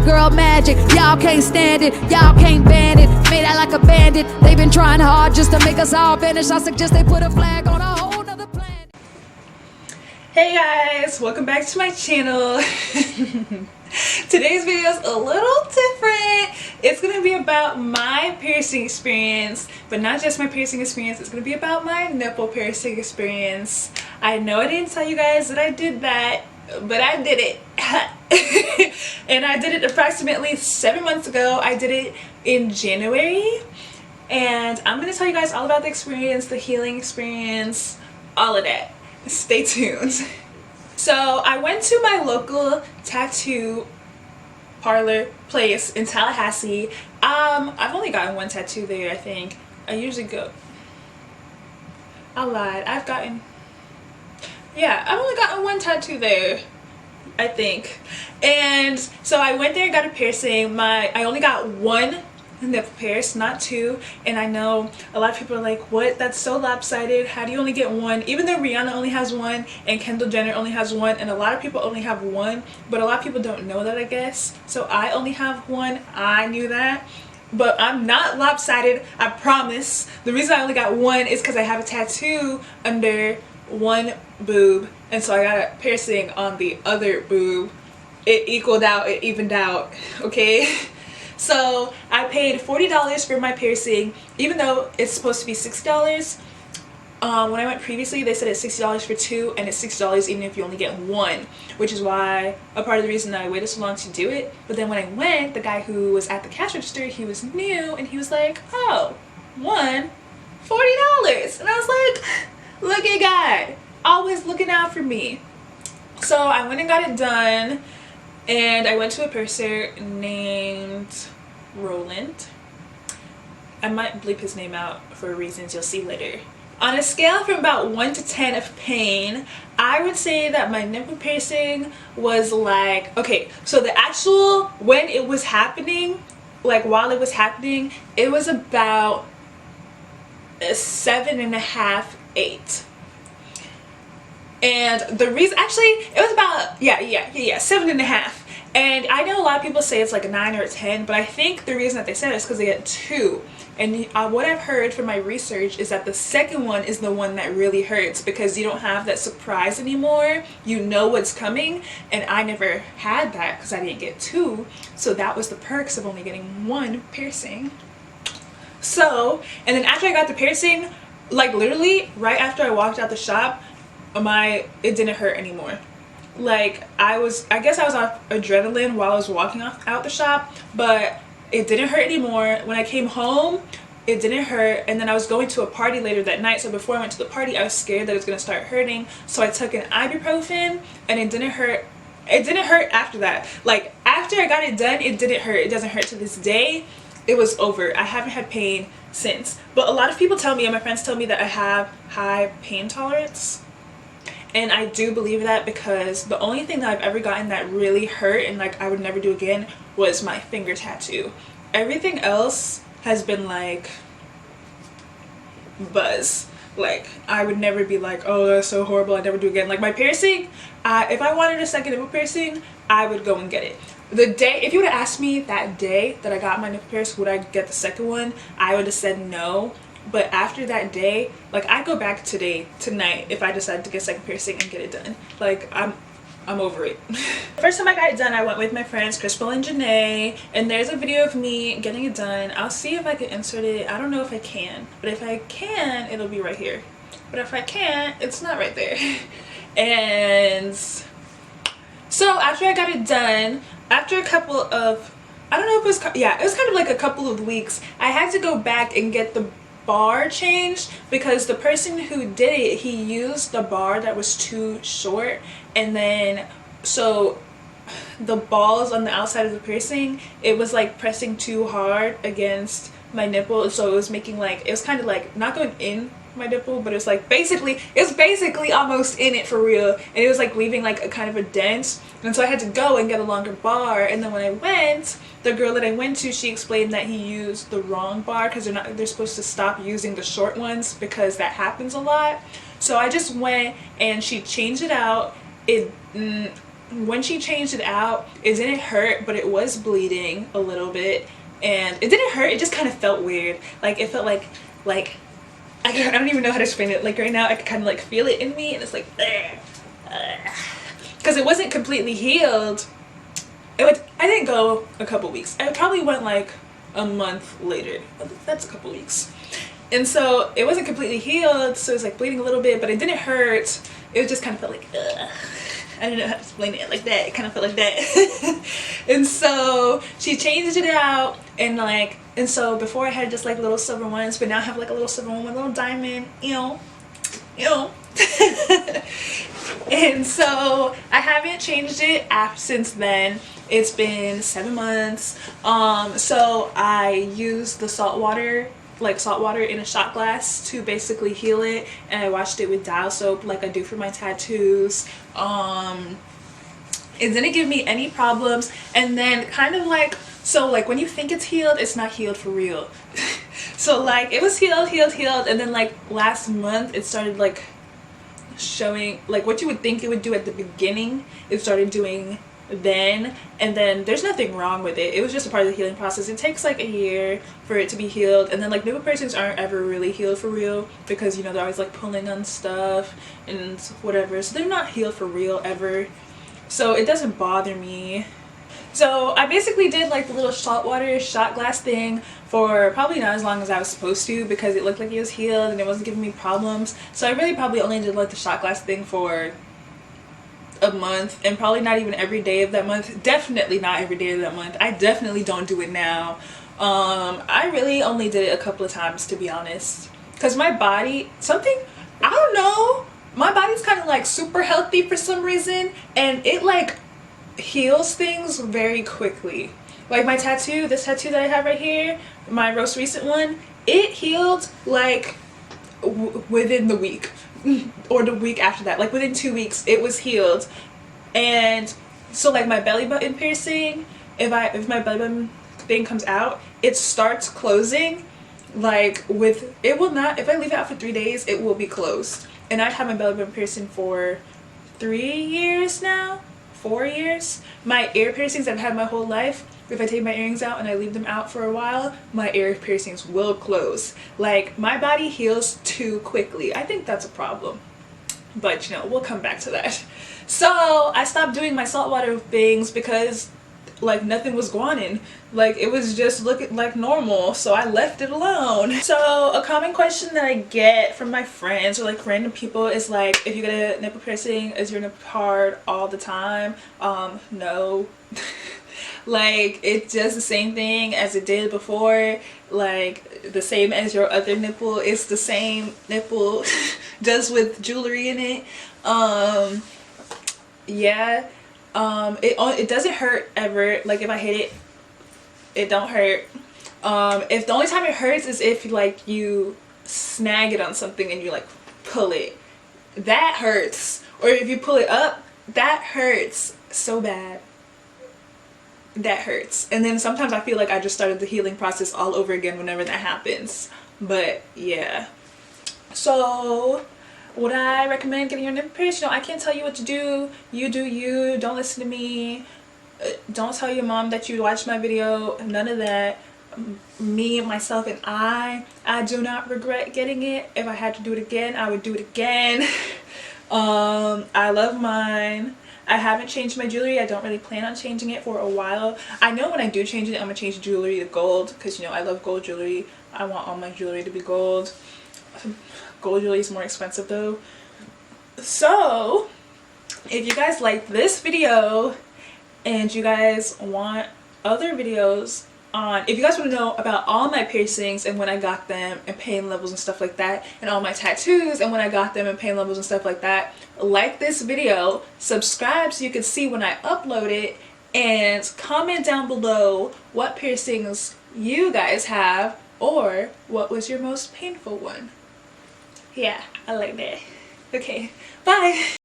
girl magic. Y'all can't stand it, y'all can't ban it. Made out like a bandit. They've been trying hard just to make us all vanish. I suggest they put a flag on a whole nother planet. Hey guys, welcome back to my channel. Today's video is a little different. It's gonna be about my piercing experience, but not just my piercing experience. It's gonna be about my nipple piercing experience. I know I didn't tell you guys that I did that, but I did it. And I did it approximately 7 months ago. I did it in January, and I'm gonna tell you guys all about the experience, the healing experience, all of that. Stay tuned. So I went to my local tattoo parlor place in Tallahassee. I've only gotten one tattoo there, I think. I usually go, I lied, I've only gotten one tattoo there, I think. And so I went there and got a piercing. I only got one nipple pierce, not two, and I know a lot of people are like, what, that's so lopsided, how do you only get one? Even though Rihanna only has one and Kendall Jenner only has one, and a lot of people only have one, but a lot of people don't know that, I guess. So I only have one. I knew that, but I'm not lopsided, I promise. The reason I only got one is because I have a tattoo under one boob, and so I got a piercing on the other boob. It equaled out, it evened out, okay? So I paid $40 for my piercing, even though it's supposed to be $60. When I went previously, they said it's $60 for two, and it's $60 even if you only get one, which is why a part of the reason that I waited so long to do it. But then when I went, the guy who was at the cash register, he was new, and he was like, oh, $40. And I was like, look at God, always looking out for me. So I went and got it done. And I went to a purser named Roland. I might bleep his name out for reasons you'll see later. On a scale from about 1 to 10 of pain, I would say that my nipple piercing was like, okay, so the actual, when it was happening, like while it was happening, it was about a 7.5, 8. And the reason, actually, it was about, 7.5. And I know a lot of people say it's like a 9 or a 10, but I think the reason that they said it is because they get two. And what I've heard from my research is that the second one is the one that really hurts, because you don't have that surprise anymore. You know what's coming, and I never had that because I didn't get two. So that was the perks of only getting one piercing. So, and then after I got the piercing, like literally right after I walked out the shop, it didn't hurt anymore. Like I guess I was off adrenaline while I was walking out the shop, but it didn't hurt anymore. When I came home, it didn't hurt, and then I was going to a party later that night, so before I went to the party I was scared that it was going to start hurting, so I took an ibuprofen, and it didn't hurt. It didn't hurt after that. Like after I got it done, it didn't hurt. It doesn't hurt to this day. It was over. I haven't had pain since. But a lot of people tell me, and my friends tell me, that I have high pain tolerance. And I do believe that, because the only thing that I've ever gotten that really hurt and like I would never do again was my finger tattoo. Everything else has been like buzz. Like I would never be like, oh, that's so horrible, I'd never do it again. Like my piercing, if I wanted a second nipple piercing, I would go and get it. The day, if you would have asked me that day that I got my nipple piercing, would I get the second one, I would have said no. But after that day, like I'd go back tonight if I decided to get a second piercing and get it done. Like I'm over it. First time I got it done, I went with my friends Crystal and Janae, and there's a video of me getting it done. I'll see if I can insert it. I don't know if I can, but if I can, it'll be right here. But if I can't, it's not right there. And so after I got it done, after a couple of, I don't know if it was, it was kind of like a couple of weeks, I had to go back and get the bar changed, because the person who did it, he used the bar that was too short, and then so the balls on the outside of the piercing, it was like pressing too hard against my nipple, so it was making like, it was kind of like not going in my nipple, but it's like basically almost in it for real, and it was like leaving like a kind of a dent, and so I had to go and get a longer bar. And then when I went, the girl that I went to, she explained that he used the wrong bar, because they're supposed to stop using the short ones, because that happens a lot. So I just went and she changed it out. when she changed it out, it didn't hurt, but it was bleeding a little bit. And it didn't hurt, it just kind of felt weird. Like it felt like I don't even know how to explain it. Like right now I can kind of like feel it in me, and it's like because it wasn't completely healed. I didn't go a couple weeks. I probably went like a month later. That's a couple weeks. And so it wasn't completely healed, so it was like bleeding a little bit, but it didn't hurt. It just kind of felt like I don't know how to explain it like that. It kind of felt like that. And so she changed it out, and so before I had just like little silver ones, but now I have like a little silver one with a little diamond, And so I haven't changed it since then. It's been 7 months. So I used the salt water in a shot glass to basically heal it, and I washed it with dial soap like I do for my tattoos. It didn't give me any problems, and then kind of like, so like when you think it's healed, it's not healed for real. So like it was healed, and then like last month it started like showing like what you would think it would do at the beginning. It started doing then, and then there's nothing wrong with it. It was just a part of the healing process. It takes like a year for it to be healed, and then like nipple piercings aren't ever really healed for real because they're always like pulling on stuff and whatever, so they're not healed for real ever, so it doesn't bother me. So I basically did like the little saltwater shot glass thing for probably not as long as I was supposed to, because it looked like it was healed and it wasn't giving me problems. So I really probably only did like the shot glass thing for a month, and probably not even every day of that month. Definitely not every day of that month. I definitely don't do it now. I really only did it a couple of times, to be honest, because my body, I don't know, my body's kind of like super healthy for some reason, and it like heals things very quickly. Like my tattoo, this tattoo that I have right here, my most recent one, it healed like within the week or the week after that. Like within 2 weeks it was healed. And so like my belly button piercing, if my belly button thing comes out, it starts closing like it will not, if I leave it out for 3 days, it will be closed. And I've had my belly button piercing for 3 years now, 4 years. My ear piercings I've had my whole life. If I take my earrings out and I leave them out for a while, my ear piercings will close. Like my body heals too quickly. I think that's a problem, but we'll come back to that. So I stopped doing my saltwater things because like nothing was going in, like it was just looking like normal, so I left it alone. So a common question that I get from my friends or like random people is like, if you get a nipple piercing, is your nipple hard all the time? No. Like it does the same thing as it did before, like the same as your other nipple. It's the same nipple does with jewelry in it. Yeah. It doesn't hurt ever. Like if I hit it, it don't hurt. If the only time it hurts is if like you snag it on something and you like pull it, that hurts. Or if you pull it up, that hurts so bad. That hurts. And then sometimes I feel like I just started the healing process all over again whenever that happens. But yeah, so would I recommend getting your nipple pierced? I can't tell you what to do. You do you. Don't listen to me. Don't tell your mom that you watched my video. None of that. Me, myself, and I do not regret getting it. If I had to do it again, I would do it again. I love mine. I haven't changed my jewelry. I don't really plan on changing it for a while. I know when I do change it, I'm gonna change the jewelry to gold, because I love gold jewelry. I want all my jewelry to be gold. Gold jewelry is more expensive though. So if you guys like this video and you guys want other videos on, if you guys want to know about all my piercings and when I got them and pain levels and stuff like that, and all my tattoos and when I got them and pain levels and stuff like that, like this video, subscribe so you can see when I upload it, and comment down below what piercings you guys have or what was your most painful one. Yeah, I like that. Okay, bye.